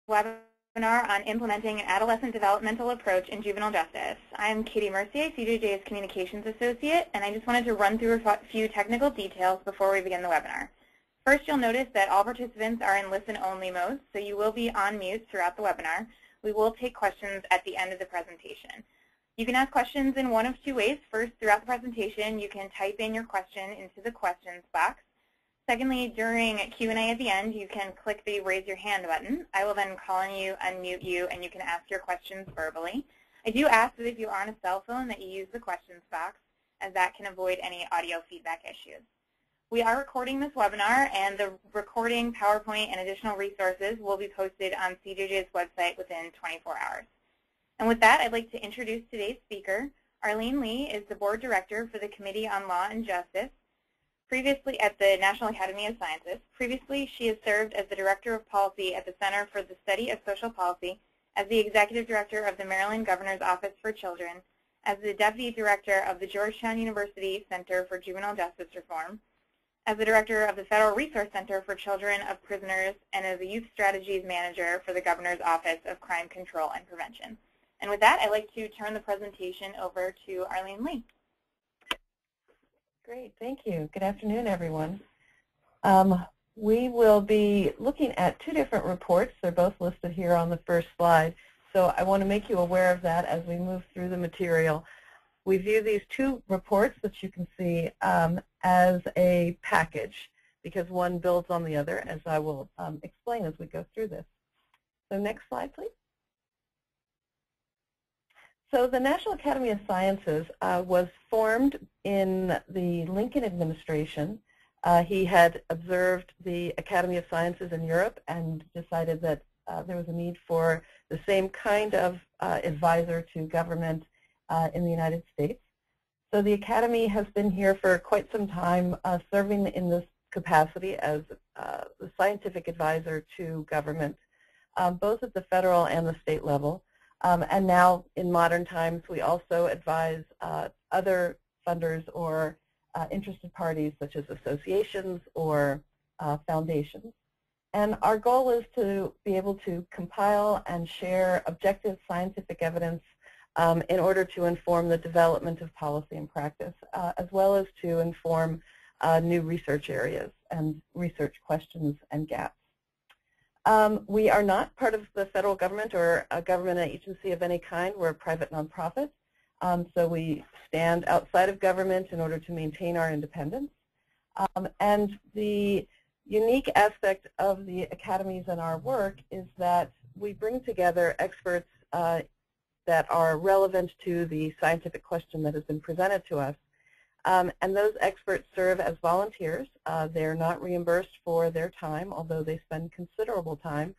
webinar on implementing an adolescent developmental approach in juvenile justice. I'm Katie Mercier, CJJ's Communications Associate, and I just wanted to run through a few technical details before we begin the webinar. First, you'll notice that all participants are in listen-only mode, so you will be on mute throughout the webinar. We will take questions at the end of the presentation. You can ask questions in one of two ways. First, throughout the presentation, you can type in your question into the questions box. Secondly, during Q&A at the end, you can click the Raise Your Hand button. I will then call on you, unmute you, and you can ask your questions verbally. I do ask that if you are on a cell phone that you use the questions box, as that can avoid any audio feedback issues. We are recording this webinar, and the recording, PowerPoint, and additional resources will be posted on CJJ's website within 24 hours. And with that, I'd like to introduce today's speaker. Arlene Lee is the Board Director for the Committee on Law and Justice, previously at the National Academy of Sciences. Previously, she has served as the Director of Policy at the Center for the Study of Social Policy, as the Executive Director of the Maryland Governor's Office for Children, as the Deputy Director of the Georgetown University Center for Juvenile Justice Reform, as the Director of the Federal Resource Center for Children of Prisoners, and as the Youth Strategies Manager for the Governor's Office of Crime Control and Prevention. And with that, I'd like to turn the presentation over to Arlene Lee. Great, thank you. Good afternoon, everyone. We will be looking at two different reports. They're both listed here on the first slide. So I want to make you aware of that as we move through the material. We view these two reports that you can see as a package because one builds on the other, as I will explain as we go through this. So next slide, please. So the National Academy of Sciences was formed in the Lincoln administration. He had observed the Academy of Sciences in Europe and decided that there was a need for the same kind of advisor to government in the United States. So the Academy has been here for quite some time, serving in this capacity as the scientific advisor to government, both at the federal and the state level. And now, in modern times, we also advise other funders or interested parties, such as associations or foundations. And our goal is to be able to compile and share objective scientific evidence in order to inform the development of policy and practice, as well as to inform new research areas and research questions and gaps. We are not part of the federal government or a government agency of any kind. We're a private nonprofit. So we stand outside of government in order to maintain our independence. And the unique aspect of the academies and our work is that we bring together experts that are relevant to the scientific question that has been presented to us. And those experts serve as volunteers. They're not reimbursed for their time, although they spend considerable time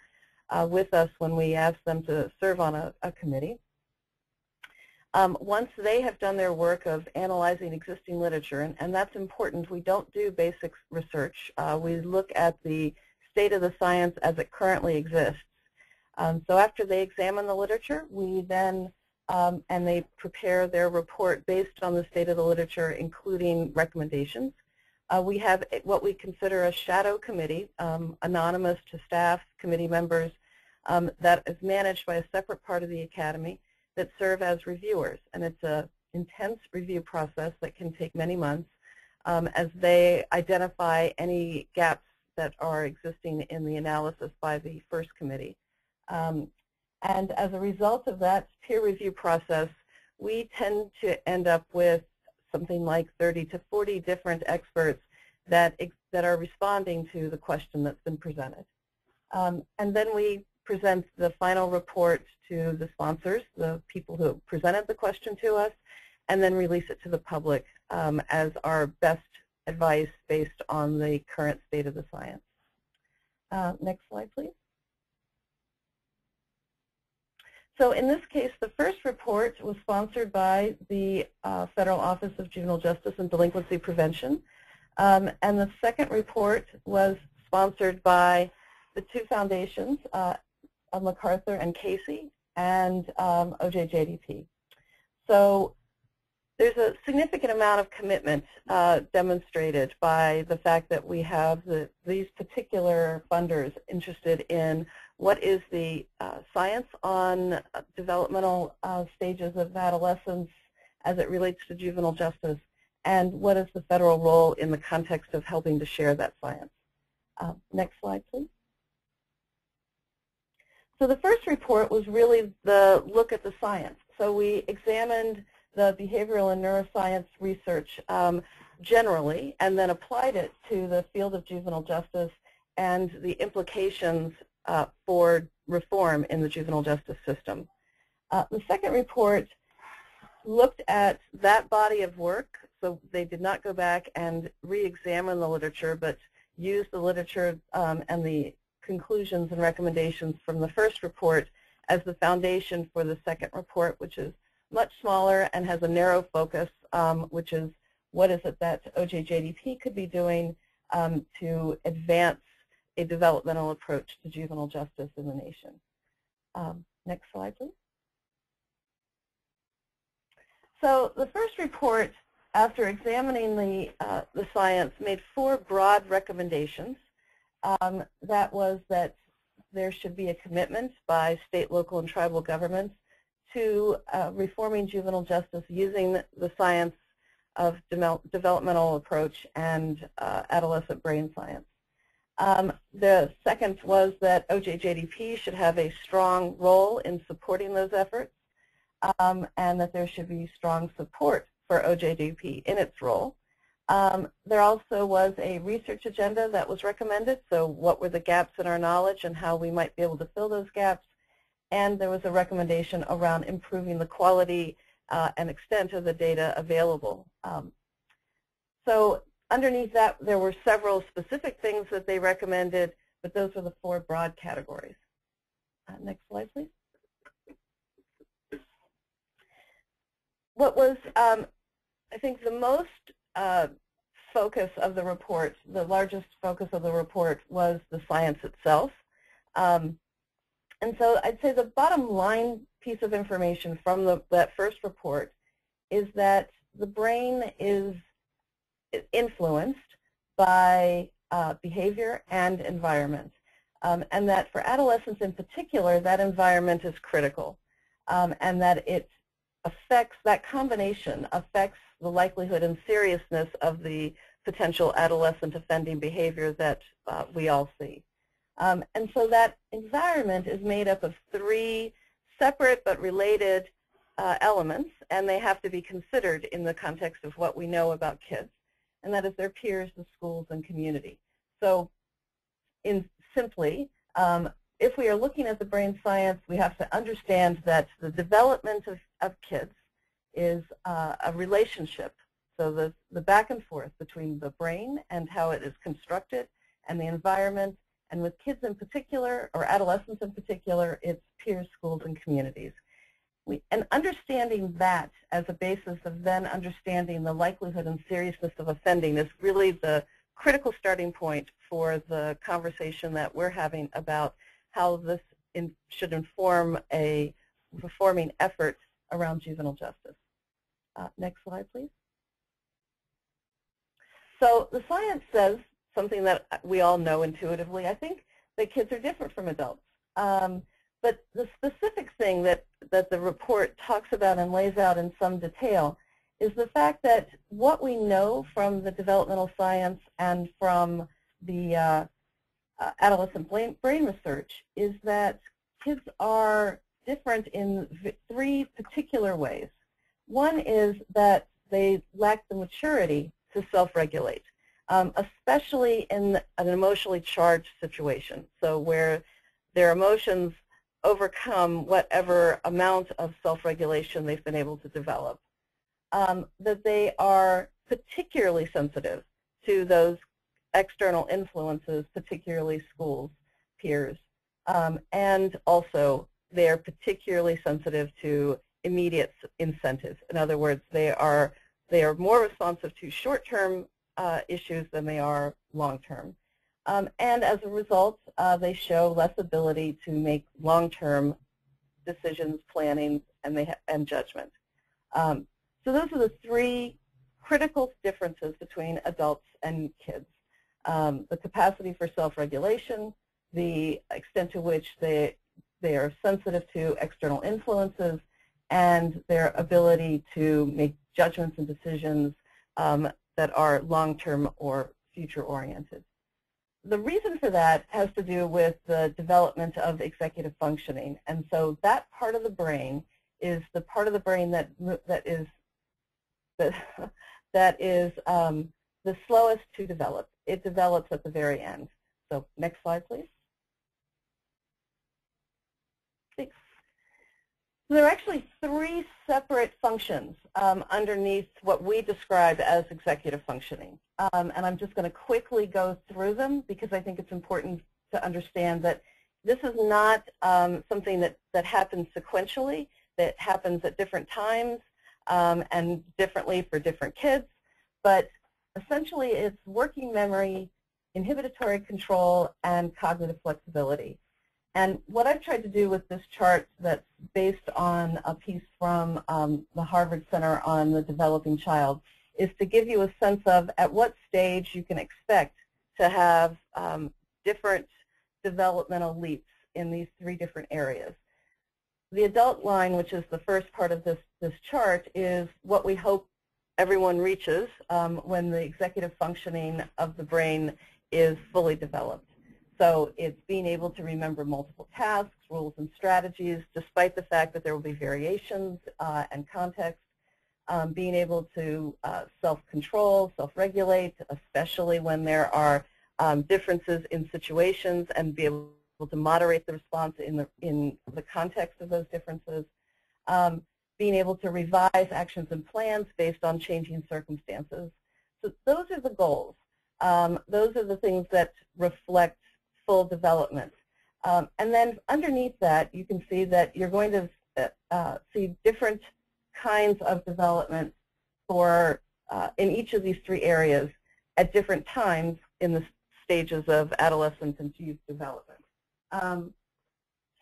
with us when we ask them to serve on a committee. Once they have done their work of analyzing existing literature, and that's important, we don't do basic research. We look at the state of the science as it currently exists. So after they examine the literature, we then and they prepare their report based on the state of the literature, including recommendations. We have what we consider a shadow committee, anonymous to staff, committee members, that is managed by a separate part of the Academy that serve as reviewers. And it's an intense review process that can take many months as they identify any gaps that are existing in the analysis by the first committee. And as a result of that peer review process, we tend to end up with something like 30 to 40 different experts that are responding to the question that's been presented. And then we present the final report to the sponsors, the people who presented the question to us, and then release it to the public as our best advice based on the current state of the science. Next slide, please. So in this case, the first report was sponsored by the Federal Office of Juvenile Justice and Delinquency Prevention. And the second report was sponsored by the two foundations, MacArthur and Casey, and OJJDP. So there's a significant amount of commitment demonstrated by the fact that we have these particular funders interested in what is the science on developmental stages of adolescence as it relates to juvenile justice, and what is the federal role in the context of helping to share that science. Next slide, please. So the first report was really the look at the science. So we examined the behavioral and neuroscience research generally, and then applied it to the field of juvenile justice and the implications for reform in the juvenile justice system. The second report looked at that body of work, so they did not go back and re-examine the literature, but used the literature and the conclusions and recommendations from the first report as the foundation for the second report, which is much smaller and has a narrow focus, which is what is it that OJJDP could be doing to advance a developmental approach to juvenile justice in the nation. Next slide, please. So the first report, after examining the science, made 4 broad recommendations. That was that there should be a commitment by state, local, and tribal governments to reforming juvenile justice using the science of developmental approach and adolescent brain science. The second was that OJJDP should have a strong role in supporting those efforts, and that there should be strong support for OJDP in its role. There also was a research agenda that was recommended, so what were the gaps in our knowledge and how we might be able to fill those gaps, and there was a recommendation around improving the quality and extent of the data available. So underneath that, there were several specific things that they recommended, but those were the 4 broad categories. Next slide, please. What was, I think, the most focus of the report, the largest focus of the report, was the science itself. And so I'd say the bottom line piece of information from that first report is that the brain is influenced by behavior and environment, and that for adolescents in particular, that environment is critical, and that it affects, that combination affects the likelihood and seriousness of the potential adolescent offending behavior that we all see. And so that environment is made up of 3 separate but related elements, and they have to be considered in the context of what we know about kids, and that is their peers, the schools, and community. So simply, if we are looking at the brain science, we have to understand that the development of kids is a relationship. So the back and forth between the brain and how it is constructed and the environment, and with kids in particular, or adolescents in particular, it's peers, schools, and communities. And understanding that as a basis of then understanding the likelihood and seriousness of offending is really the critical starting point for the conversation that we're having about how this should inform a reforming effort around juvenile justice. Next slide, please. So the science says something that we all know intuitively. I think that kids are different from adults. But the specific thing that the report talks about and lays out in some detail is the fact that what we know from the developmental science and from the adolescent brain research is that kids are different in 3 particular ways. One is that they lack the maturity to self-regulate, especially in an emotionally charged situation, so where their emotions overcome whatever amount of self-regulation they've been able to develop. That they are particularly sensitive to those external influences, particularly schools, peers, and also they are particularly sensitive to immediate incentives. In other words, they are more responsive to short-term issues than they are long-term. And as a result, they show less ability to make long-term decisions, planning, and judgment. So those are the 3 critical differences between adults and kids. The capacity for self-regulation, the extent to which they are sensitive to external influences, and their ability to make judgments and decisions that are long-term or future-oriented. The reason for that has to do with the development of executive functioning, and so that part of the brain is the part of the brain that is the slowest to develop. It develops at the very end. So next slide, please. Thanks. So there are actually three separate functions underneath what we describe as executive functioning. And I'm just going to quickly go through them because I think it's important to understand that this is not something that happens sequentially, that happens at different times and differently for different kids. But essentially, it's working memory, inhibitory control, and cognitive flexibility. And what I've tried to do with this chart that's based on a piece from the Harvard Center on the Developing Child is to give you a sense of at what stage you can expect to have different developmental leaps in these three different areas. The adult line, which is the first part of this chart, is what we hope everyone reaches when the executive functioning of the brain is fully developed. So it's being able to remember multiple tasks, rules, and strategies, despite the fact that there will be variations and context. Being able to self-control, self-regulate, especially when there are differences in situations, and be able to moderate the response in the context of those differences. Being able to revise actions and plans based on changing circumstances. So those are the goals. Those are the things that reflect full development. And then underneath that, you can see that you're going to see different kinds of development for in each of these three areas at different times in the stages of adolescence and youth development.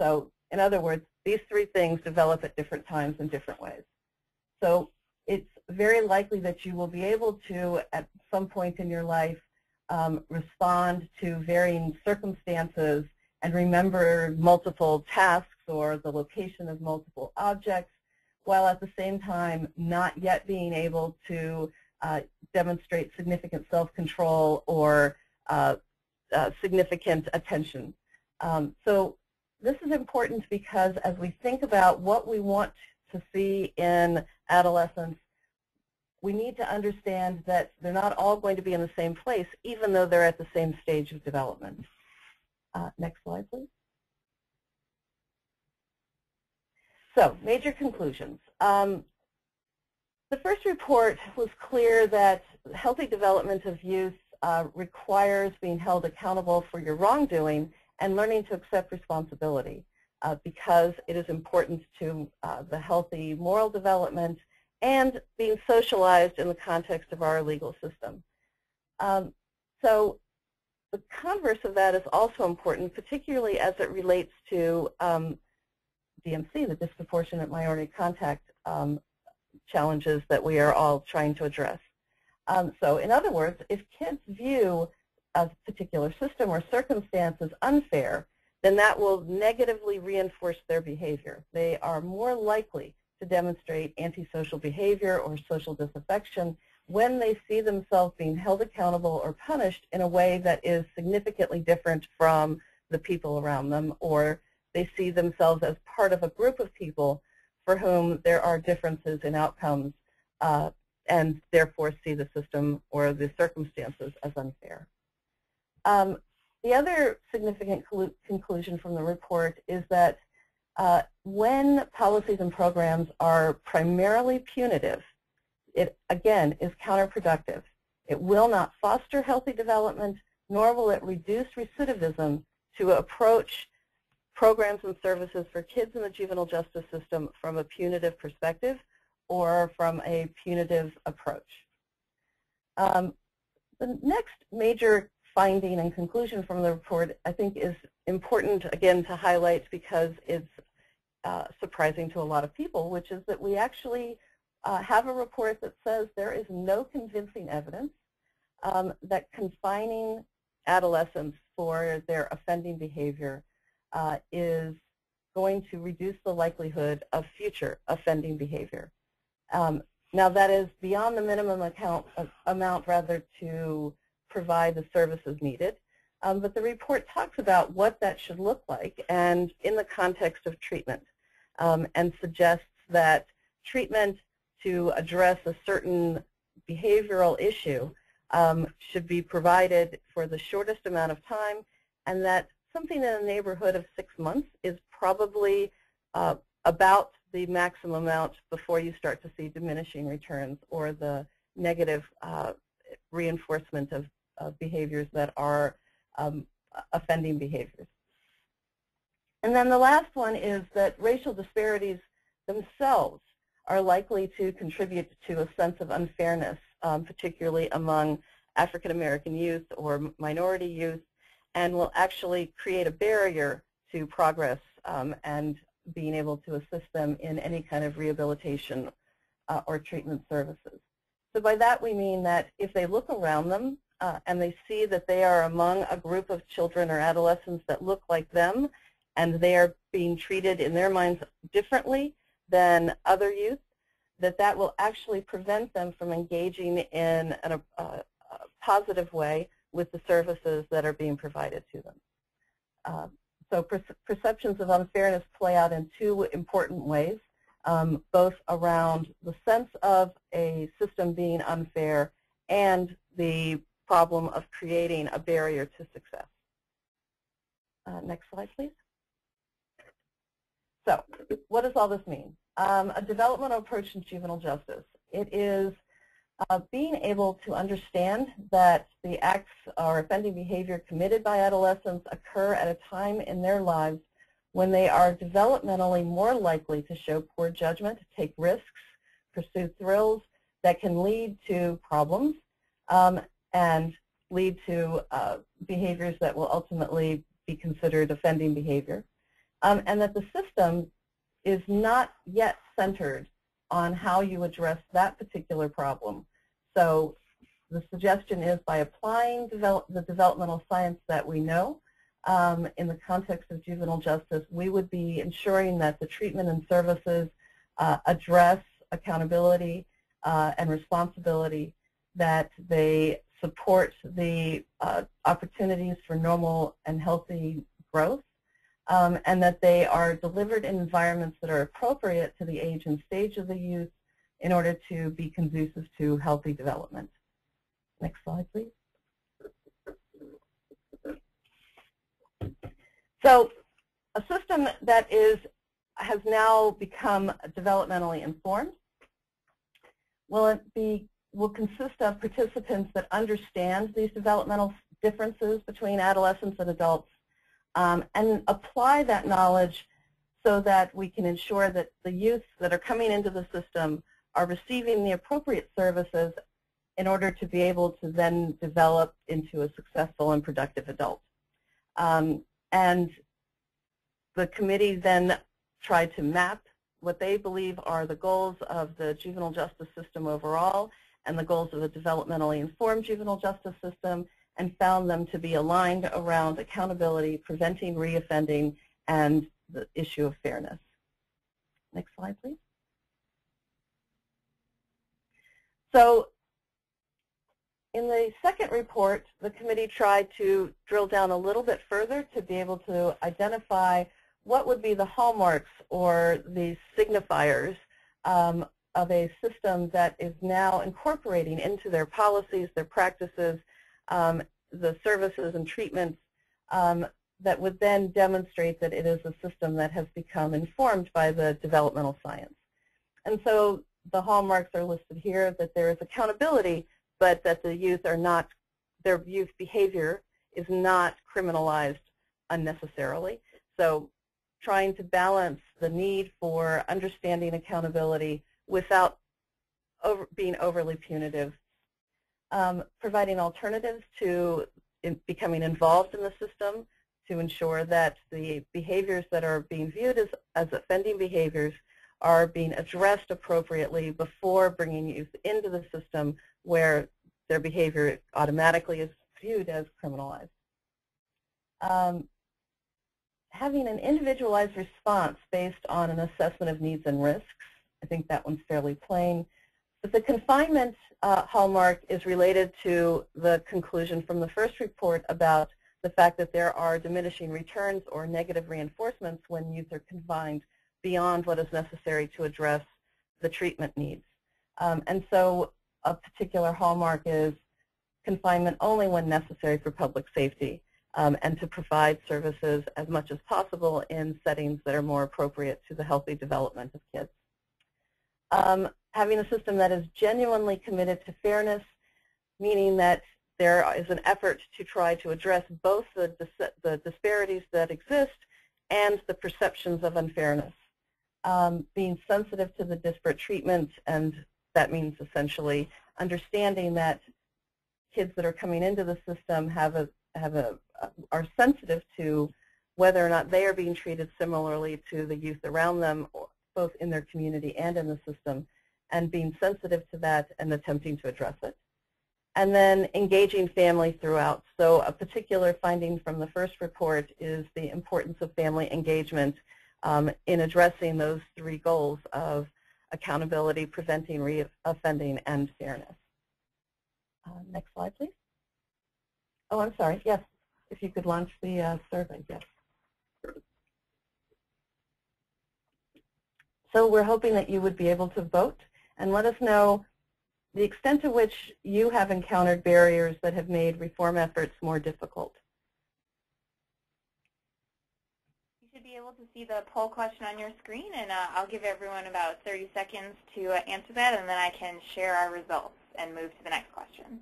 So in other words, these three things develop at different times in different ways. So it's very likely that you will be able to, at some point in your life, respond to varying circumstances and remember multiple tasks or the location of multiple objects, while at the same time not yet being able to demonstrate significant self-control or significant attention. So this is important because as we think about what we want to see in adolescence, we need to understand that they're not all going to be in the same place, even though they're at the same stage of development. Next slide, please. So, major conclusions. The first report was clear that healthy development of youth requires being held accountable for your wrongdoing and learning to accept responsibility because it is important to the healthy moral development and being socialized in the context of our legal system. So the converse of that is also important, particularly as it relates to DMC, the disproportionate minority contact challenges that we are all trying to address. So in other words, if kids view a particular system or circumstance as unfair, then that will negatively reinforce their behavior. They are more likely to demonstrate antisocial behavior or social disaffection when they see themselves being held accountable or punished in a way that is significantly different from the people around them, or they see themselves as part of a group of people for whom there are differences in outcomes and therefore see the system or the circumstances as unfair. The other significant conclusion from the report is that when policies and programs are primarily punitive, it, again, is counterproductive. It will not foster healthy development, nor will it reduce recidivism to approach programs and services for kids in the juvenile justice system from a punitive perspective or from a punitive approach. The next major finding and conclusion from the report, I think, is important, again, to highlight because it's surprising to a lot of people, which is that we actually have a report that says there is no convincing evidence that confining adolescents for their offending behavior is going to reduce the likelihood of future offending behavior. Now, that is beyond the minimum amount to provide the services needed, but the report talks about what that should look like and in the context of treatment, and suggests that treatment to address a certain behavioral issue should be provided for the shortest amount of time, and that something in the neighborhood of 6 months is probably about the maximum amount before you start to see diminishing returns or the negative reinforcement of behaviors that are offending behaviors. And then the last one is that racial disparities themselves are likely to contribute to a sense of unfairness, particularly among African American youth or minority youth, and will actually create a barrier to progress and being able to assist them in any kind of rehabilitation or treatment services. So by that we mean that if they look around them and they see that they are among a group of children or adolescents that look like them, and they are being treated in their minds differently than other youth, that will actually prevent them from engaging in a positive way with the services that are being provided to them. So perceptions of unfairness play out in two important ways, both around the sense of a system being unfair and the problem of creating a barrier to success. Next slide, please. So what does all this mean? A developmental approach in juvenile justice. It is being able to understand that the acts or offending behavior committed by adolescents occur at a time in their lives when they are developmentally more likely to show poor judgment, take risks, pursue thrills that can lead to problems and lead to behaviors that will ultimately be considered offending behavior, and that the system is not yet centered on how you address that particular problem. So the suggestion is by applying the developmental science that we know in the context of juvenile justice, we would be ensuring that the treatment and services address accountability and responsibility, that they support the opportunities for normal and healthy growth, and that they are delivered in environments that are appropriate to the age and stage of the youth in order to be conducive to healthy development. Next slide, please. So a system that has now become developmentally informed will consist of participants that understand these developmental differences between adolescents and adults, and apply that knowledge so that we can ensure that the youth that are coming into the system are receiving the appropriate services in order to be able to then develop into a successful and productive adult. And the committee then tried to map what they believe are the goals of the juvenile justice system overall and the goals of the developmentally informed juvenile justice system, and found them to be aligned around accountability, preventing reoffending, and the issue of fairness. Next slide, please. So in the second report, the committee tried to drill down a little bit further to be able to identify what would be the hallmarks or the signifiers of a system that is now incorporating into their policies, their practices, the services and treatments that would then demonstrate that it is a system that has become informed by the developmental science. And so the hallmarks are listed here, that there is accountability, but that the youth are not, their youth behavior is not criminalized unnecessarily. So trying to balance the need for understanding accountability without being overly punitive. Providing alternatives to becoming involved in the system to ensure that the behaviors that are being viewed as offending behaviors are being addressed appropriately before bringing youth into the system where their behavior automatically is viewed as criminalized. Having an individualized response based on an assessment of needs and risks, I think that one's fairly plain. But the confinement hallmark is related to the conclusion from the first report about the fact that there are diminishing returns or negative reinforcements when youth are confined beyond what is necessary to address the treatment needs. And so a particular hallmark is confinement only when necessary for public safety, and to provide services as much as possible in settings that are more appropriate to the healthy development of kids. Having a system that is genuinely committed to fairness, meaning that there is an effort to try to address both the disparities that exist and the perceptions of unfairness. Being sensitive to the disparate treatment, and that means essentially understanding that kids that are coming into the system are sensitive to whether or not they are being treated similarly to the youth around them, both in their community and in the system, and being sensitive to that and attempting to address it. And then engaging family throughout. So a particular finding from the first report is the importance of family engagement in addressing those three goals of accountability, preventing reoffending, and fairness. Next slide, please. Oh, I'm sorry. Yes, if you could launch the survey, yes. So we're hoping that you would be able to vote and let us know the extent to which you have encountered barriers that have made reform efforts more difficult. You should be able to see the poll question on your screen, and I'll give everyone about 30 seconds to answer that, and then I can share our results and move to the next question.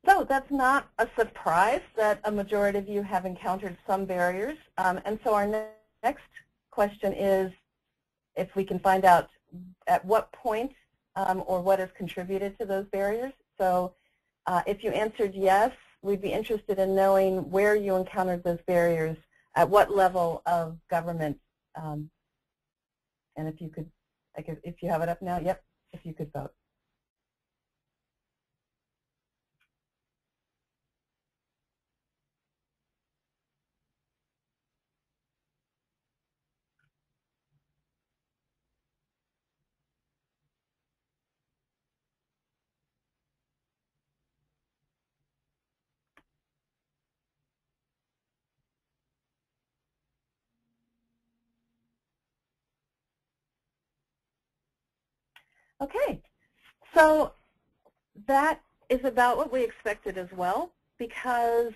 So that's not a surprise that a majority of you have encountered some barriers. And so our next question is if we can find out at what point or what has contributed to those barriers. So if you answered yes, we'd be interested in knowing where you encountered those barriers, at what level of government. And if you could, if you have it up now, yep, if you could vote. Okay, so that is about what we expected as well, because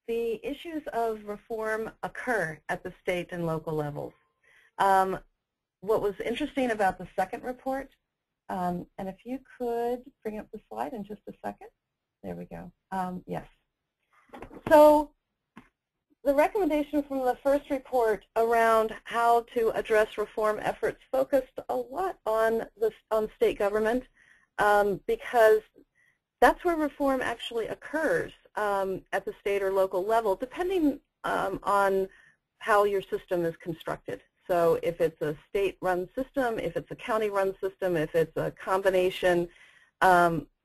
the issues of reform occur at the state and local levels. What was interesting about the second report, and if you could bring up the slide in just a second. There we go. Yes. So the recommendation from the first report around how to address reform efforts focused a lot on state government, because that's where reform actually occurs at the state or local level, depending on how your system is constructed. So if it's a state-run system, if it's a county-run system, if it's a combination,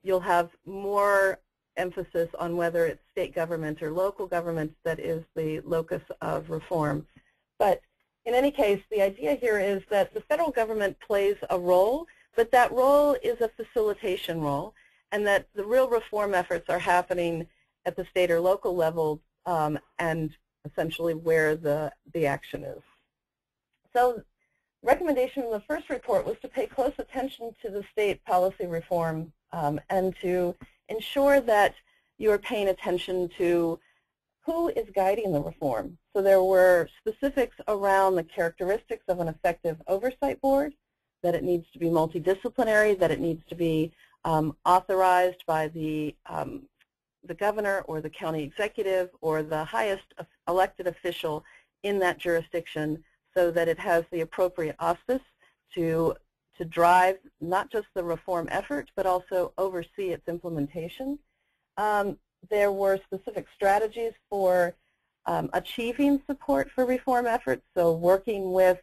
you'll have more emphasis on whether it's state government or local government that is the locus of reform. But in any case, the idea here is that the federal government plays a role, but that role is a facilitation role, and that the real reform efforts are happening at the state or local level, and essentially where the action is. So recommendation in the first report was to pay close attention to the state policy reform and to ensure that you are paying attention to who is guiding the reform. So there were specifics around the characteristics of an effective oversight board, that it needs to be multidisciplinary, that it needs to be authorized by the governor or the county executive or the highest elected official in that jurisdiction, so that it has the appropriate auspice to drive not just the reform effort, but also oversee its implementation. There were specific strategies for achieving support for reform efforts, so working with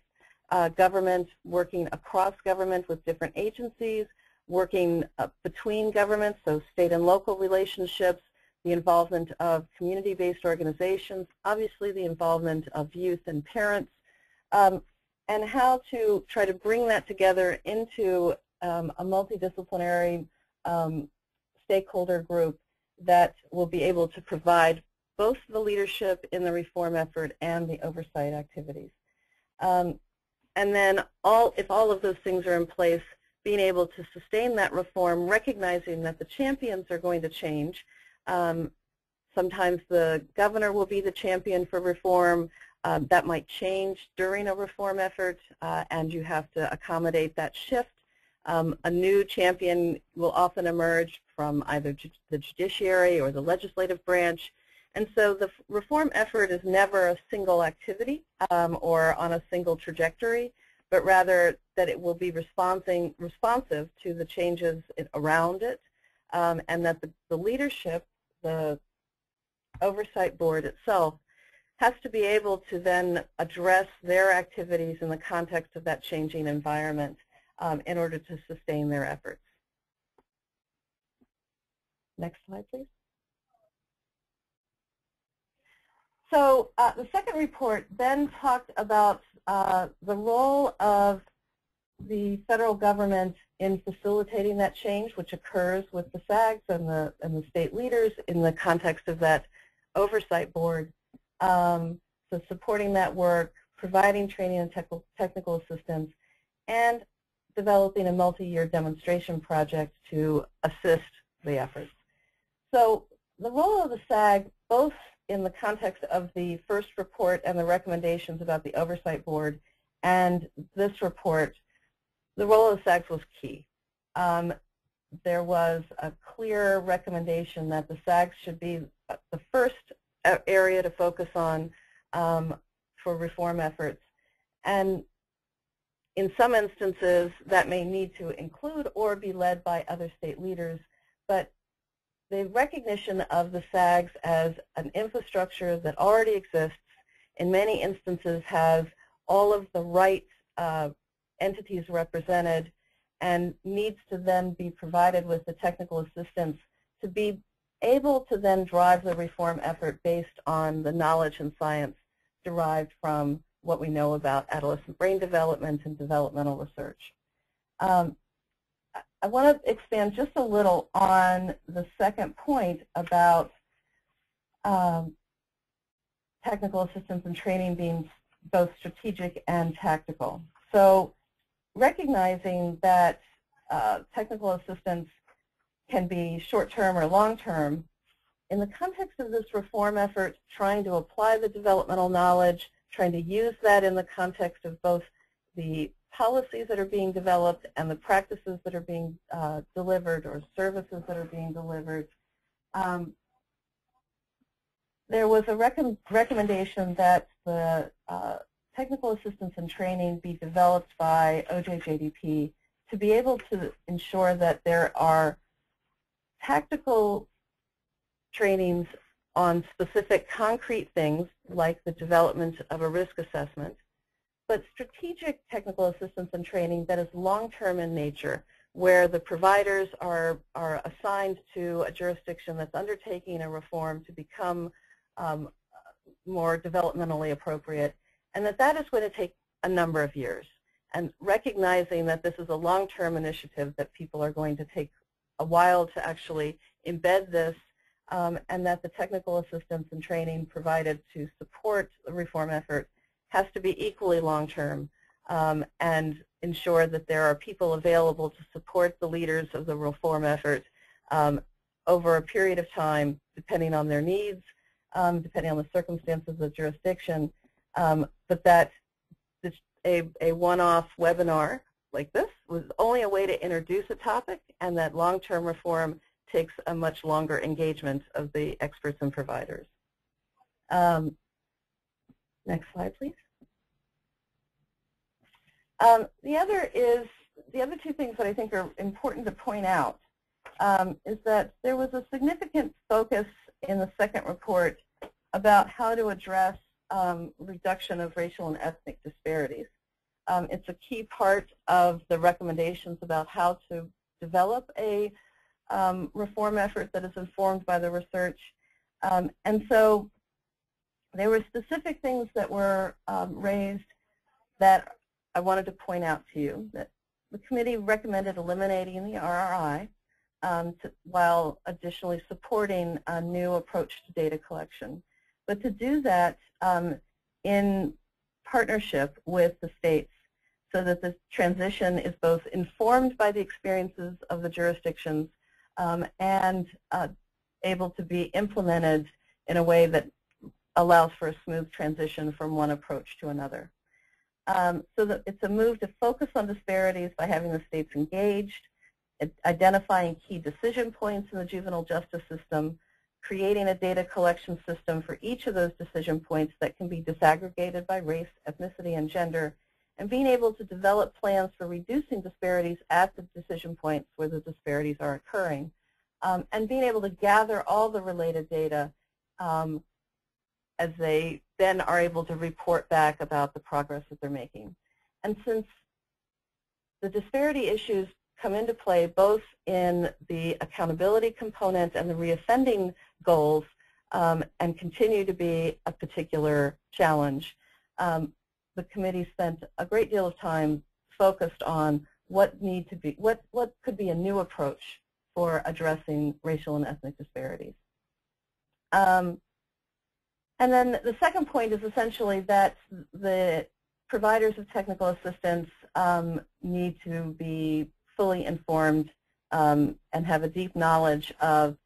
government, working across government with different agencies, working between governments, so state and local relationships, the involvement of community-based organizations, obviously the involvement of youth and parents, and how to try to bring that together into a multidisciplinary stakeholder group that will be able to provide both the leadership in the reform effort and the oversight activities. And then if all of those things are in place, being able to sustain that reform, recognizing that the champions are going to change. Sometimes the governor will be the champion for reform. That might change during a reform effort, and you have to accommodate that shift. A new champion will often emerge from either the judiciary or the legislative branch. And so the reform effort is never a single activity or on a single trajectory, but rather that it will be responsive to the changes around it, and that the leadership, the oversight board itself, has to be able to then address their activities in the context of that changing environment in order to sustain their efforts. Next slide, please. So the second report then talked about the role of the federal government in facilitating that change, which occurs with the SAGs and the state leaders in the context of that oversight board. So supporting that work, providing training and technical assistance, and developing a multi-year demonstration project to assist the efforts. So the role of the SAG, both in the context of the first report and the recommendations about the oversight board and this report, the role of the SAGs was key. There was a clear recommendation that the SAGs should be the first area to focus on for reform efforts. And in some instances, that may need to include or be led by other state leaders, but the recognition of the SAGs as an infrastructure that already exists, in many instances has all of the right entities represented, and needs to then be provided with the technical assistance to be able to then drive the reform effort based on the knowledge and science derived from what we know about adolescent brain development and developmental research. I want to expand just a little on the second point about technical assistance and training being both strategic and tactical. So recognizing that technical assistance can be short-term or long-term, in the context of this reform effort, trying to apply the developmental knowledge, trying to use that in the context of both the policies that are being developed and the practices that are being delivered or services that are being delivered. There was a recommendation that the technical assistance and training be developed by OJJDP to be able to ensure that there are tactical trainings on specific concrete things like the development of a risk assessment, but strategic technical assistance and training that is long-term in nature, where the providers are assigned to a jurisdiction that's undertaking a reform to become more developmentally appropriate, and that is going to take a number of years. And recognizing that this is a long-term initiative, that people are going to take a while to actually embed this, and that the technical assistance and training provided to support the reform effort has to be equally long-term, and ensure that there are people available to support the leaders of the reform effort over a period of time, depending on their needs, depending on the circumstances of the jurisdiction, but that a one-off webinar like this was only a way to introduce a topic, and that long-term reform takes a much longer engagement of the experts and providers. Next slide, please. The other two things that I think are important to point out is that there was a significant focus in the second report about how to address reduction of racial and ethnic disparities. It's a key part of the recommendations about how to develop a reform effort that is informed by the research. And so there were specific things that were raised that I wanted to point out to you. That the committee recommended eliminating the RRI while additionally supporting a new approach to data collection. But to do that in partnership with the states so that this transition is both informed by the experiences of the jurisdictions and able to be implemented in a way that allows for a smooth transition from one approach to another. So that it's a move to focus on disparities by having the states engaged, identifying key decision points in the juvenile justice system, creating a data collection system for each of those decision points that can be disaggregated by race, ethnicity, and gender, and being able to develop plans for reducing disparities at the decision points where the disparities are occurring, and being able to gather all the related data as they then are able to report back about the progress that they're making. And since the disparity issues come into play both in the accountability component and the reoffending goals and continue to be a particular challenge, the committee spent a great deal of time focused on what could be a new approach for addressing racial and ethnic disparities. And then the second point is essentially that the providers of technical assistance need to be fully informed and have a deep knowledge of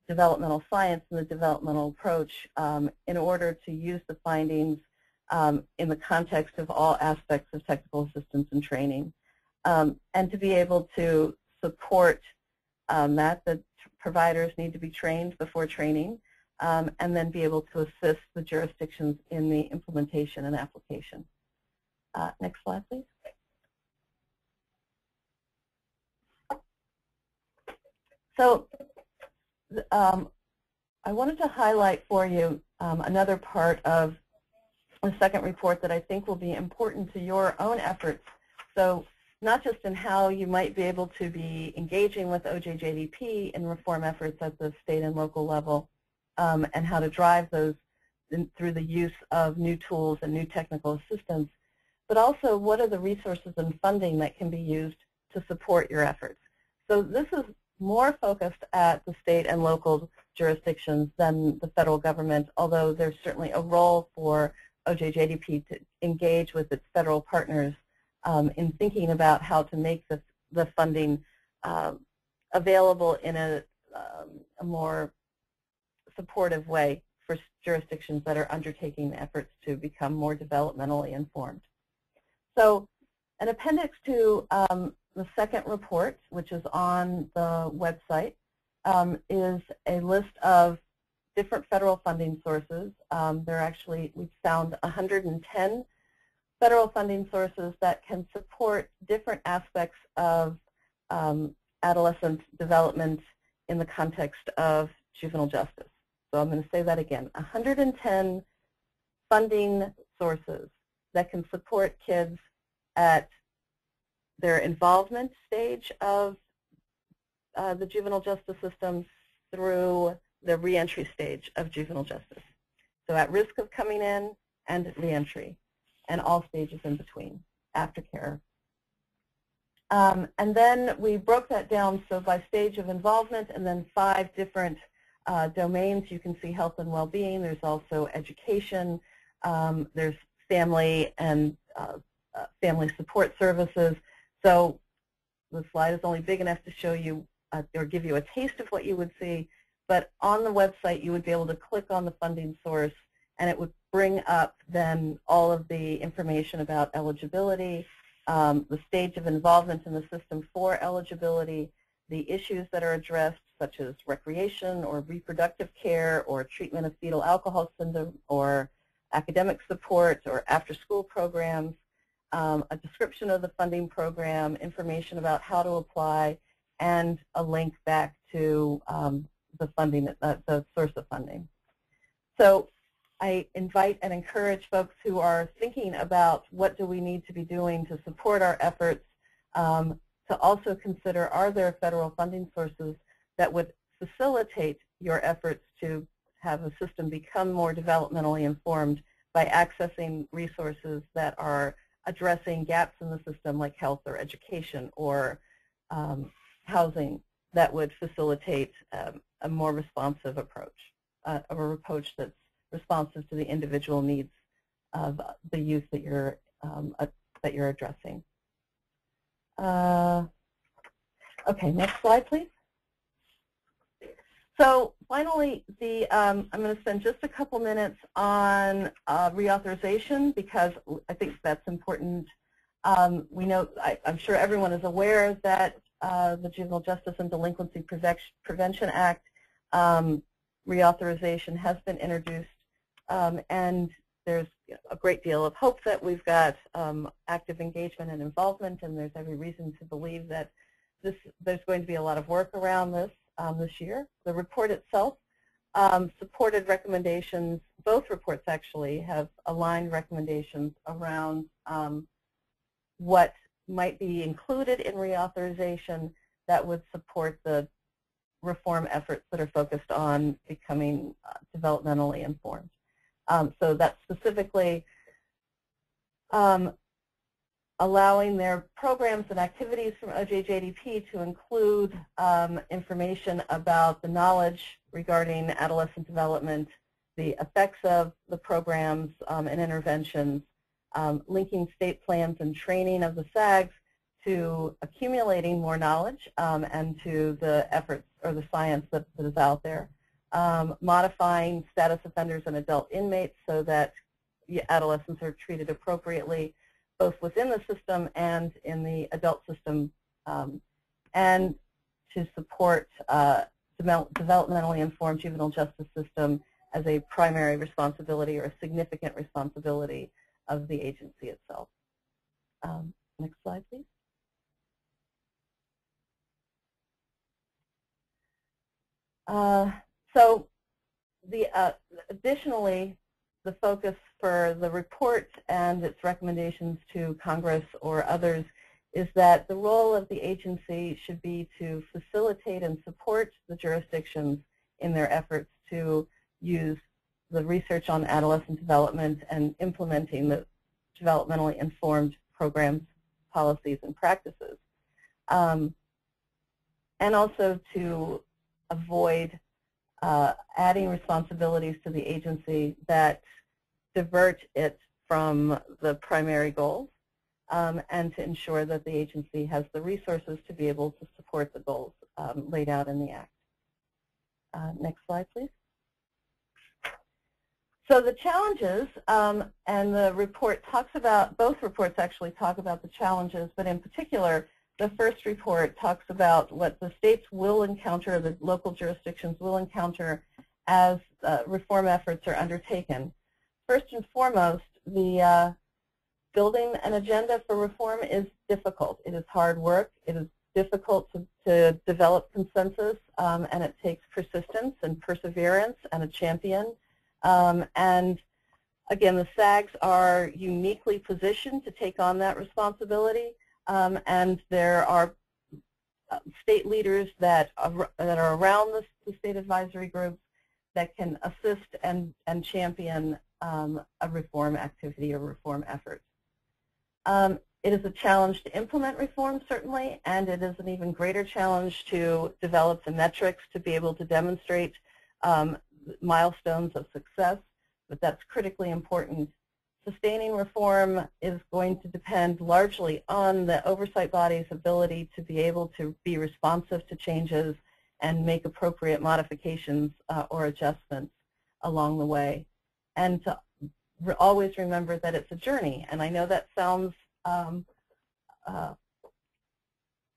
developmental science and the developmental approach in order to use the findings in the context of all aspects of technical assistance and training, and to be able to support that. The providers need to be trained before training, and then be able to assist the jurisdictions in the implementation and application. Next slide, please. So I wanted to highlight for you another part of the second report that I think will be important to your own efforts. So not just in how you might be able to be engaging with OJJDP in reform efforts at the state and local level, and how to drive those through the use of new tools and new technical assistance, but also what are the resources and funding that can be used to support your efforts. So this is more focused at the state and local jurisdictions than the federal government, although there's certainly a role for OJJDP to engage with its federal partners in thinking about how to make the funding available in a more supportive way for jurisdictions that are undertaking efforts to become more developmentally informed. So an appendix to the second report, which is on the website, is a list of different federal funding sources. We've found 110 federal funding sources that can support different aspects of adolescent development in the context of juvenile justice. So I'm going to say that again, 110 funding sources that can support kids at their involvement stage of the juvenile justice system through the reentry stage of juvenile justice. So at risk of coming in and reentry, and all stages in between, aftercare. And then we broke that down so by stage of involvement, and then 5 different domains. You can see health and well-being. There's also education. There's family and family support services. So the slide is only big enough to show you or give you a taste of what you would see. But on the website, you would be able to click on the funding source, and it would bring up then all of the information about eligibility, the stage of involvement in the system for eligibility, the issues that are addressed, such as recreation or reproductive care or treatment of fetal alcohol syndrome or academic support or after-school programs, a description of the funding program, information about how to apply, and a link back to the funding, the source of funding. So I invite and encourage folks who are thinking about what do we need to be doing to support our efforts to also consider, are there federal funding sources that would facilitate your efforts to have a system become more developmentally informed by accessing resources that are addressing gaps in the system like health or education or housing that would facilitate a more responsive approach, or approach that's responsive to the individual needs of the youth that you're addressing. Okay, next slide, please. So finally, I'm going to spend just a couple minutes on reauthorization because I think that's important. We know, I'm sure everyone is aware that the Juvenile Justice and Delinquency Prevention Act reauthorization has been introduced, and there's a great deal of hope that we've got active engagement and involvement, and there's every reason to believe that there's going to be a lot of work around this this year. The report itself supported recommendations. Both reports actually have aligned recommendations around what might be included in reauthorization that would support the reform efforts that are focused on becoming developmentally informed. So that's specifically allowing their programs and activities from OJJDP to include information about the knowledge regarding adolescent development, the effects of the programs and interventions, linking state plans and training of the SAGs to accumulating more knowledge and to the efforts or the science that is out there, modifying status offenders and adult inmates so that adolescents are treated appropriately both within the system and in the adult system, and to support developmentally informed juvenile justice system as a primary responsibility or a significant responsibility of the agency itself. Next slide, please. So additionally, the focus for the report and its recommendations to Congress or others is that the role of the agency should be to facilitate and support the jurisdictions in their efforts to use the research on adolescent development and implementing the developmentally informed programs, policies, and practices. And also to avoid adding responsibilities to the agency that divert it from the primary goals, and to ensure that the agency has the resources to be able to support the goals laid out in the Act. Next slide, please. So the challenges, and the report talks about, both reports actually talk about the challenges, but in particular, the first report talks about what the states will encounter, the local jurisdictions will encounter as reform efforts are undertaken. First and foremost, the building an agenda for reform is difficult. It is hard work. It is difficult to develop consensus, and it takes persistence and perseverance and a champion. And again, the SAGs are uniquely positioned to take on that responsibility, and there are state leaders that are around the state advisory groups that can assist and champion a reform activity or reform effort. It is a challenge to implement reform, certainly, and it is an even greater challenge to develop the metrics to be able to demonstrate milestones of success, but that's critically important. Sustaining reform is going to depend largely on the oversight body's ability to be able to be responsive to changes and make appropriate modifications or adjustments along the way. And to always remember that it's a journey. And I know that sounds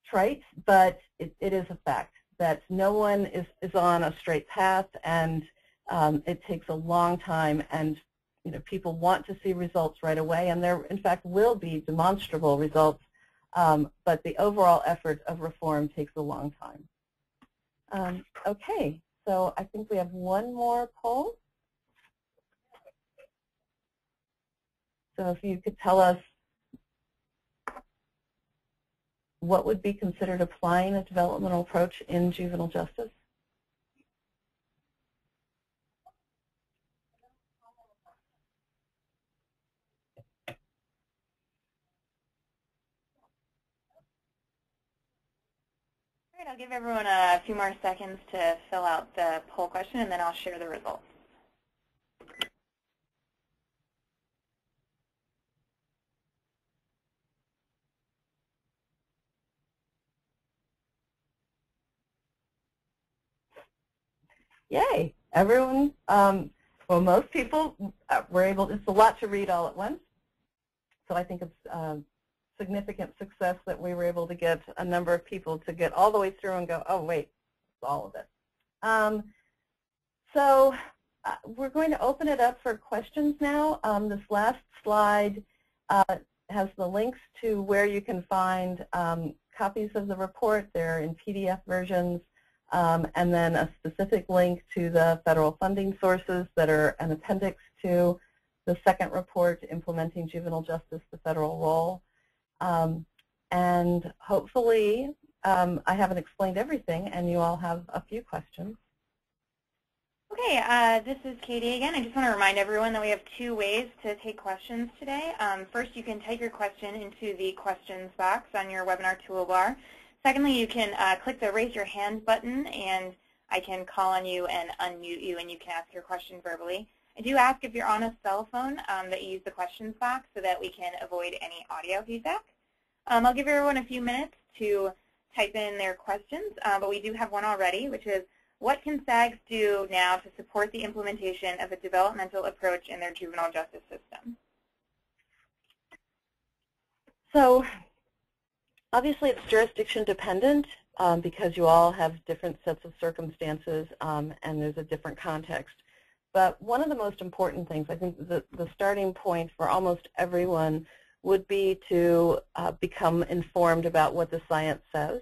trite, but it is a fact that no one is on a straight path, and it takes a long time, and people want to see results right away, and there in fact will be demonstrable results, but the overall effort of reform takes a long time. Okay, so I think we have one more poll. So if you could tell us what would be considered applying a developmental approach in juvenile justice? All right, I'll give everyone a few more seconds to fill out the poll question, and then I'll share the results. Yay! Everyone, well, most people were able, it's a lot to read all at once, so I think it's significant success that we were able to get a number of people to get all the way through and go, oh, wait, it's all of it. So we're going to open it up for questions now. This last slide has the links to where you can find copies of the report. They're in PDF versions, and then a specific link to the federal funding sources that are an appendix to the second report, Implementing Juvenile Justice, the Federal Role. And hopefully I haven't explained everything and you all have a few questions. Okay, this is Katie again. I just want to remind everyone that we have two ways to take questions today. First, you can type your question into the questions box on your webinar toolbar. Secondly, you can click the raise your hand button and I can call on you and unmute you and you can ask your question verbally. I do ask if you're on a cell phone that you use the questions box so that we can avoid any audio feedback. I'll give everyone a few minutes to type in their questions, but we do have one already, which is, what can SAGs do now to support the implementation of a developmental approach in their juvenile justice system? So obviously it's jurisdiction dependent because you all have different sets of circumstances and there's a different context. But one of the most important things, I think the starting point for almost everyone would be to become informed about what the science says.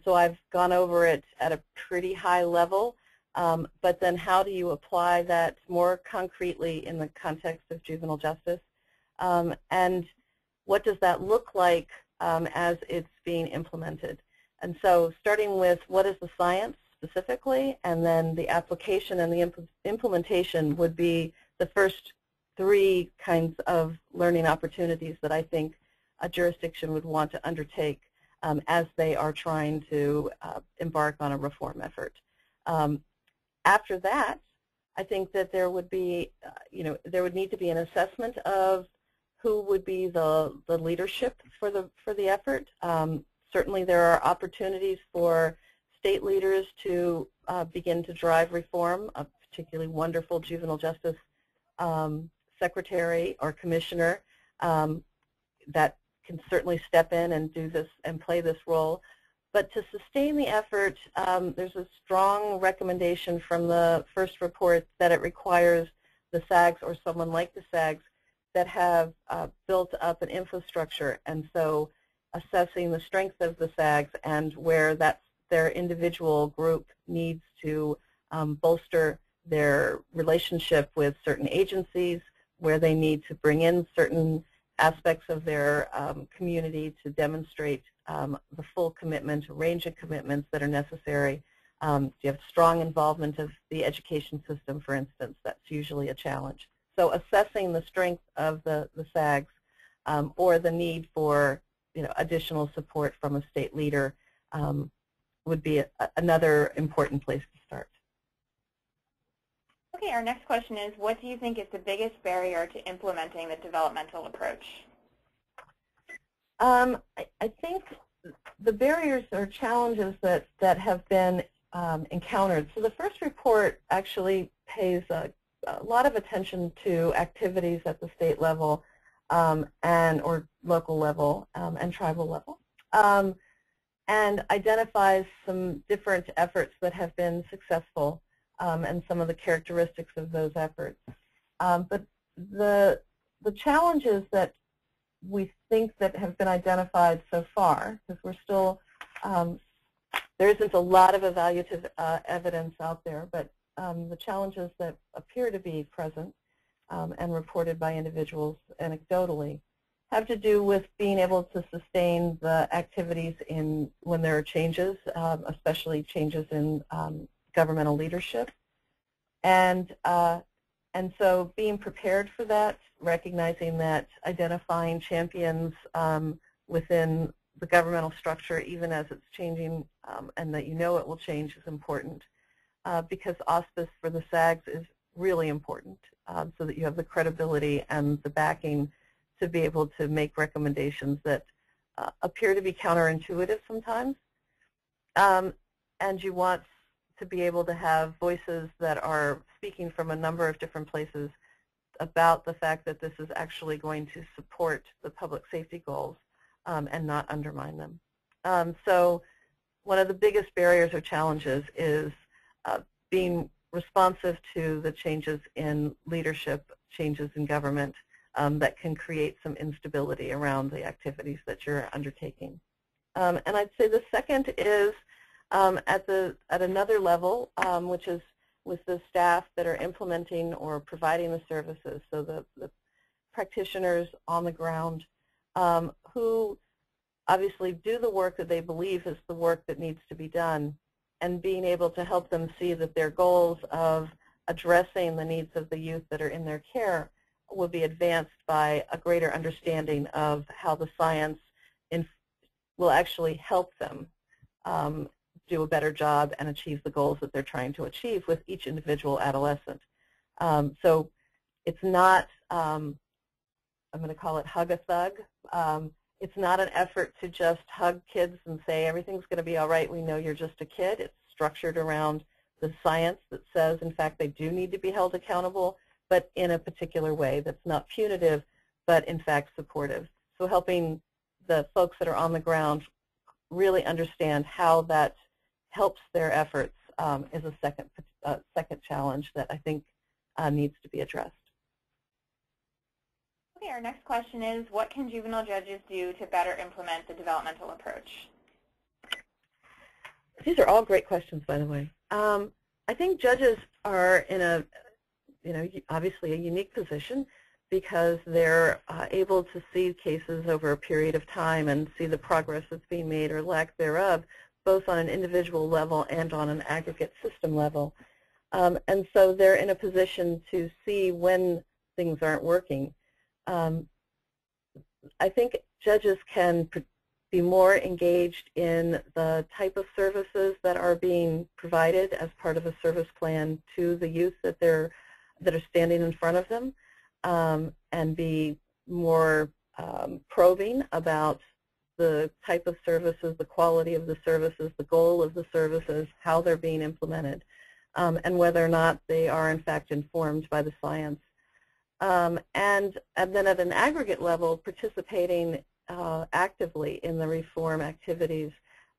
So I've gone over it at a pretty high level, but then how do you apply that more concretely in the context of juvenile justice? And what does that look like as it's being implemented? And so starting with what is the science specifically, and then the application and the implementation would be the first three kinds of learning opportunities that I think a jurisdiction would want to undertake as they are trying to embark on a reform effort. After that, I think that there would be, there would need to be an assessment of who would be the leadership for the effort. Certainly there are opportunities for state leaders to begin to drive reform. A particularly wonderful juvenile justice secretary or commissioner that can certainly step in and do this and play this role. But to sustain the effort, there's a strong recommendation from the first report that it requires the SAGs or someone like the SAGs that have built up an infrastructure. And so assessing the strength of the SAGs and where their individual group needs to bolster their relationship with certain agencies, where they need to bring in certain aspects of their community to demonstrate the full commitment, a range of commitments that are necessary. You have strong involvement of the education system, for instance. That's usually a challenge. So assessing the strength of the SAGs or the need for additional support from a state leader would be another important place to start. Okay, our next question is, what do you think is the biggest barrier to implementing the developmental approach? I think the barriers or challenges that have been encountered. So the first report actually pays a lot of attention to activities at the state level or local level and tribal level, and identifies some different efforts that have been successful and some of the characteristics of those efforts. But the challenges that we think that have been identified so far, because we're still, there isn't a lot of evaluative evidence out there, but the challenges that appear to be present and reported by individuals anecdotally have to do with being able to sustain the activities when there are changes, especially changes in governmental leadership. And so being prepared for that, recognizing that identifying champions within the governmental structure, even as it's changing, and that you know it will change, is important. Because auspice for the SAGs is really important, so that you have the credibility and the backing to be able to make recommendations that appear to be counterintuitive sometimes. And you want to be able to have voices that are speaking from a number of different places about the fact that this is actually going to support the public safety goals and not undermine them. So one of the biggest barriers or challenges is being responsive to the changes in leadership, changes in government, that can create some instability around the activities that you're undertaking. And I'd say the second is at another level, which is with the staff that are implementing or providing the services, so the practitioners on the ground who obviously do the work that they believe is the work that needs to be done, and being able to help them see that their goals of addressing the needs of the youth that are in their care will be advanced by a greater understanding of how the science will actually help them do a better job and achieve the goals that they're trying to achieve with each individual adolescent. So it's not, I'm going to call it hug a thug. It's not an effort to just hug kids and say everything's going to be all right, we know you're just a kid. It's structured around the science that says, in fact, they do need to be held accountable, but in a particular way that's not punitive, but in fact supportive. So helping the folks that are on the ground really understand how that helps their efforts is a second challenge that I think needs to be addressed. Okay, our next question is, what can juvenile judges do to better implement the developmental approach? These are all great questions, by the way. I think judges are in a, obviously a unique position because they're able to see cases over a period of time and see the progress that's being made or lack thereof, both on an individual level and on an aggregate system level. And so they're in a position to see when things aren't working. I think judges can be more engaged in the type of services that are being provided as part of a service plan to the youth that are standing in front of them, and be more probing about the type of services, the quality of the services, the goal of the services, how they're being implemented, and whether or not they are in fact informed by the science. And then at an aggregate level, participating actively in the reform activities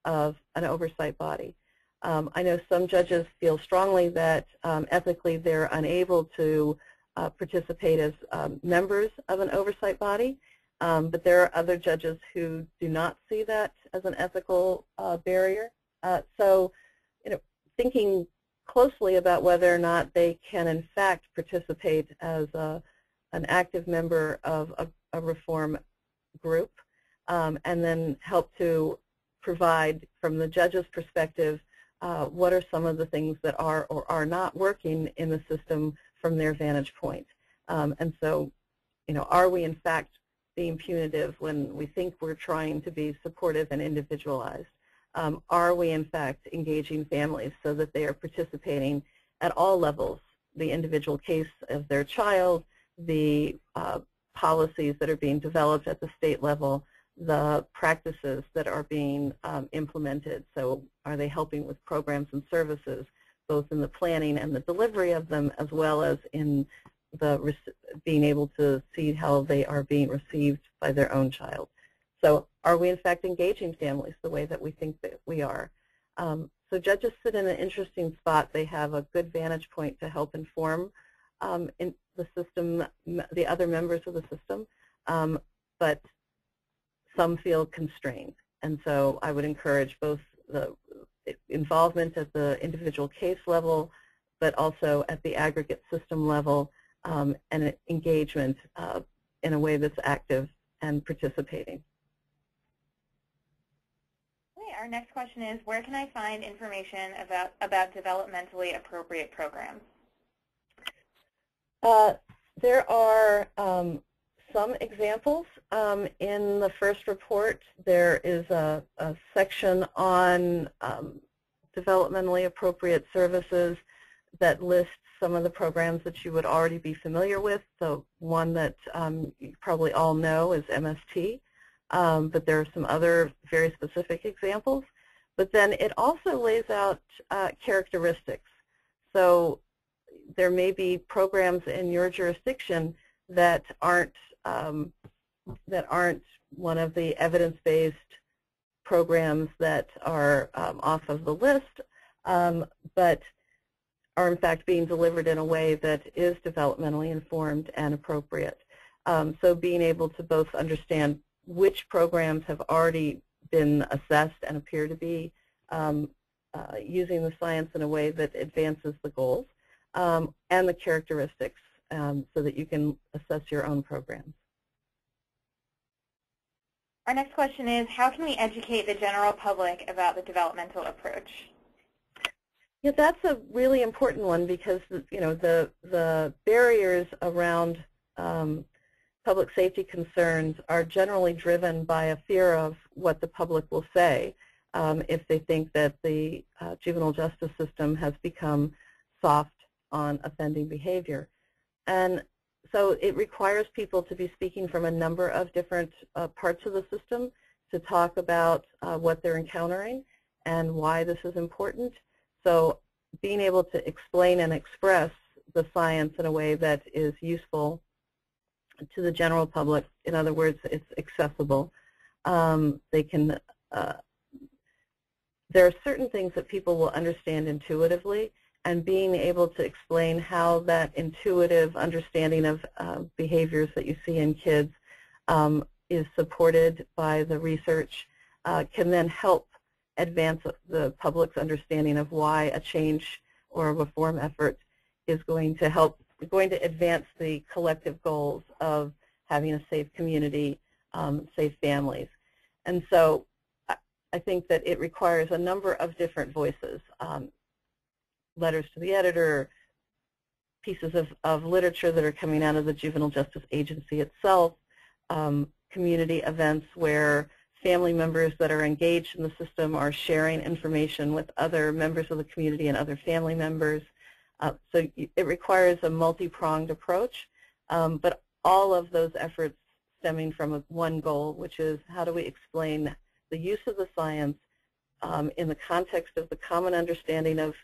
of an oversight body. I know some judges feel strongly that ethically they're unable to participate as members of an oversight body, but there are other judges who do not see that as an ethical barrier. So, thinking closely about whether or not they can in fact participate as an active member of a reform group, and then help to provide from the judge's perspective what are some of the things that are or are not working in the system from their vantage point. And so, are we in fact being punitive when we think we're trying to be supportive and individualized? Are we in fact engaging families so that they are participating at all levels, the individual case of their child, the policies that are being developed at the state level, the practices that are being implemented? So are they helping with programs and services, both in the planning and the delivery of them, as well as in the being able to see how they are being received by their own child? So are we in fact engaging families the way that we think that we are? So judges sit in an interesting spot. They have a good vantage point to help inform in the system, the other members of the system, but some feel constrained. And so I would encourage both the involvement at the individual case level, but also at the aggregate system level, and engagement in a way that's active and participating. Okay, our next question is, where can I find information about developmentally appropriate programs? There are some examples. In the first report, there is a section on developmentally appropriate services that lists some of the programs that you would already be familiar with. So one that you probably all know is MST, but there are some other very specific examples. But then it also lays out characteristics. So there may be programs in your jurisdiction that aren't one of the evidence-based programs that are off of the list, but are in fact being delivered in a way that is developmentally informed and appropriate. So being able to both understand which programs have already been assessed and appear to be using the science in a way that advances the goals, and the characteristics, so that you can assess your own programs. Our next question is, how can we educate the general public about the developmental approach? Yeah, that's a really important one because the barriers around public safety concerns are generally driven by a fear of what the public will say if they think that the juvenile justice system has become soft on offending behavior. And so it requires people to be speaking from a number of different parts of the system to talk about what they're encountering and why this is important. So being able to explain and express the science in a way that is useful to the general public, in other words, it's accessible. There are certain things that people will understand intuitively, and being able to explain how that intuitive understanding of behaviors that you see in kids is supported by the research can then help advance the public's understanding of why a change or a reform effort is going to advance the collective goals of having a safe community, safe families. And so I think that it requires a number of different voices. Letters to the editor, pieces of literature that are coming out of the Juvenile Justice Agency itself, community events where family members that are engaged in the system are sharing information with other members of the community and other family members. So it requires a multi-pronged approach, but all of those efforts stemming from one goal, which is how do we explain the use of the science in the context of the common understanding of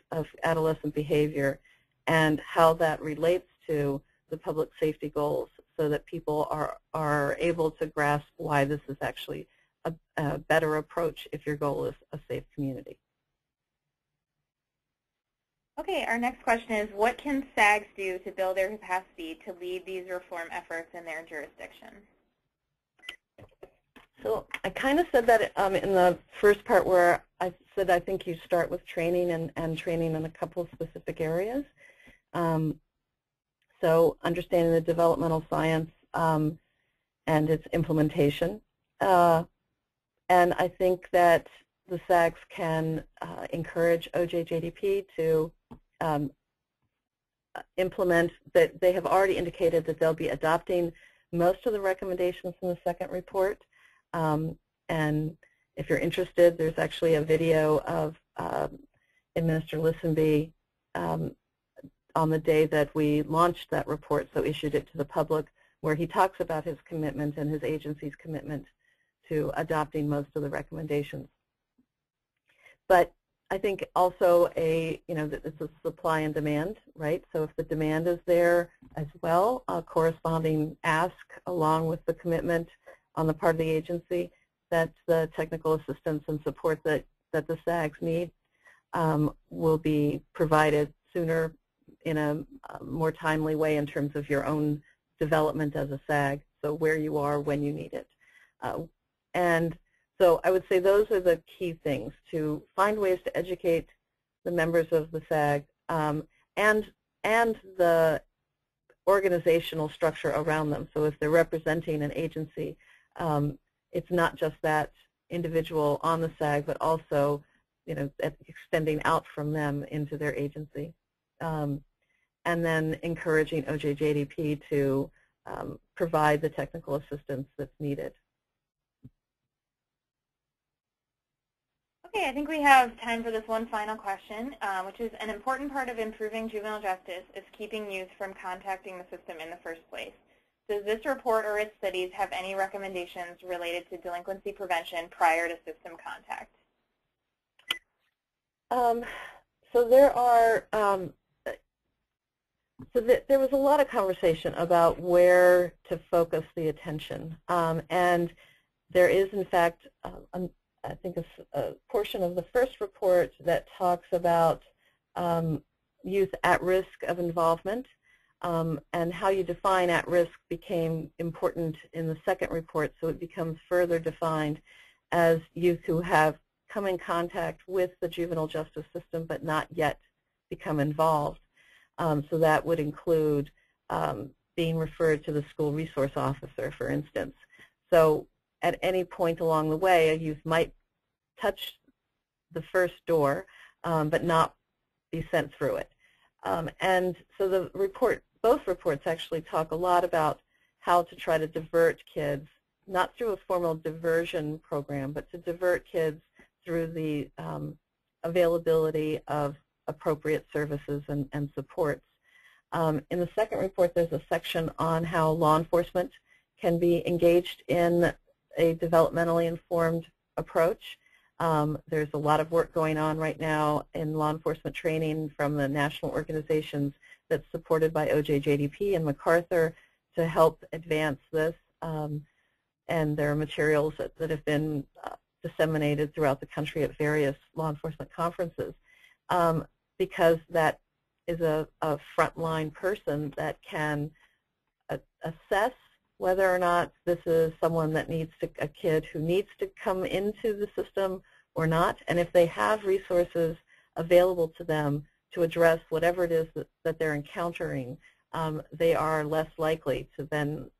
adolescent behavior and how that relates to the public safety goals so that people are able to grasp why this is actually a better approach if your goal is a safe community. Okay, our next question is, what can SAGs do to build their capacity to lead these reform efforts in their jurisdiction? So I kind of said that in the first part where I said I think you start with training and training in a couple of specific areas. So understanding the developmental science and its implementation. And I think that the SAGs can encourage OJJDP to implement that. They have already indicated that they'll be adopting most of the recommendations from the second report. And if you're interested, there's actually a video of Administrator Lisenby on the day that we launched that report, so issued it to the public, where he talks about his commitment and his agency's commitment to adopting most of the recommendations. But I think also it's a supply and demand, right? So if the demand is there as well, a corresponding ask along with the commitment on the part of the agency that the technical assistance and support that the SAGs need will be provided sooner in a more timely way in terms of your own development as a SAG, so where you are when you need it. And so I would say those are the key things, to find ways to educate the members of the SAG and the organizational structure around them. So if they're representing an agency, it's not just that individual on the SAG, but also, extending out from them into their agency. And then encouraging OJJDP to provide the technical assistance that's needed. Okay, I think we have time for this one final question, which is an important part of improving juvenile justice is keeping youth from contacting the system in the first place. Does this report or its studies have any recommendations related to delinquency prevention prior to system contact? So there are, there was a lot of conversation about where to focus the attention, and there is, in fact, I think a portion of the first report that talks about youth at risk of involvement, and how you define at risk became important in the second report, so it becomes further defined as youth who have come in contact with the juvenile justice system but not yet become involved. So that would include being referred to the school resource officer, for instance. So at any point along the way, a youth might touch the first door but not be sent through it. And so the report, both reports actually talk a lot about how to try to divert kids, not through a formal diversion program, but to divert kids through the availability of appropriate services and supports. In the second report, there's a section on how law enforcement can be engaged in a developmentally informed approach. There's a lot of work going on right now in law enforcement training from the national organizations that's supported by OJJDP and MacArthur to help advance this. And there are materials that have been disseminated throughout the country at various law enforcement conferences, because that is a frontline person that can assess whether or not this is someone that needs to, a kid who needs to come into the system or not, and if they have resources available to them to address whatever it is that they're encountering, they are less likely to then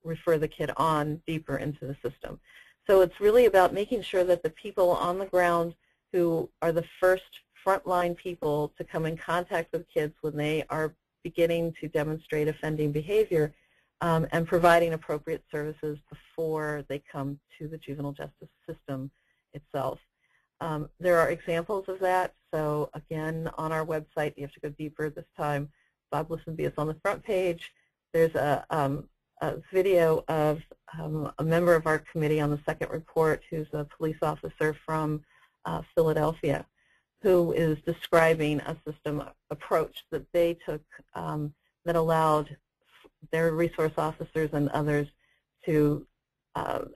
refer the kid on deeper into the system. So it's really about making sure that the people on the ground who are the first frontline people to come in contact with kids when they are beginning to demonstrate offending behavior, and providing appropriate services before they come to the juvenile justice system itself. There are examples of that. So again, on our website, you have to go deeper this time. Bob Listenby is on the front page. There's a video of a member of our committee on the second report who's a police officer from Philadelphia, who is describing a system approach that they took that allowed their resource officers and others to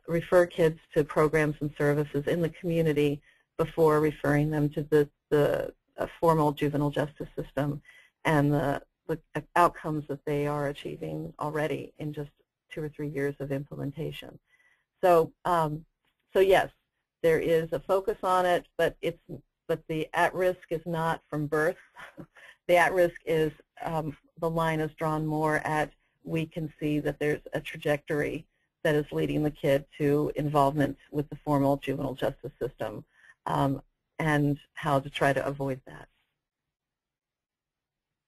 refer kids to programs and services in the community before referring them to the formal juvenile justice system, and the outcomes that they are achieving already in just 2 or 3 years of implementation. So, so yes, there is a focus on it, but the at-risk is not from birth. The at-risk is the line is drawn more at, we can see that there's a trajectory that is leading the kid to involvement with the formal juvenile justice system, and how to try to avoid that.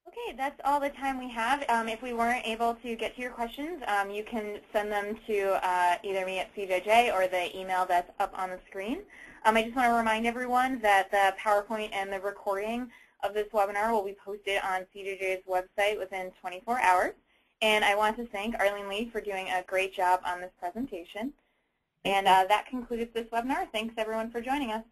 Okay, that's all the time we have. If we weren't able to get to your questions, you can send them to either me at CJJ or the email that's up on the screen. I just want to remind everyone that the PowerPoint and the recording of this webinar will be posted on CJJ's website within 24 hours. And I want to thank Arlene Lee for doing a great job on this presentation. And that concludes this webinar. Thanks, everyone, for joining us.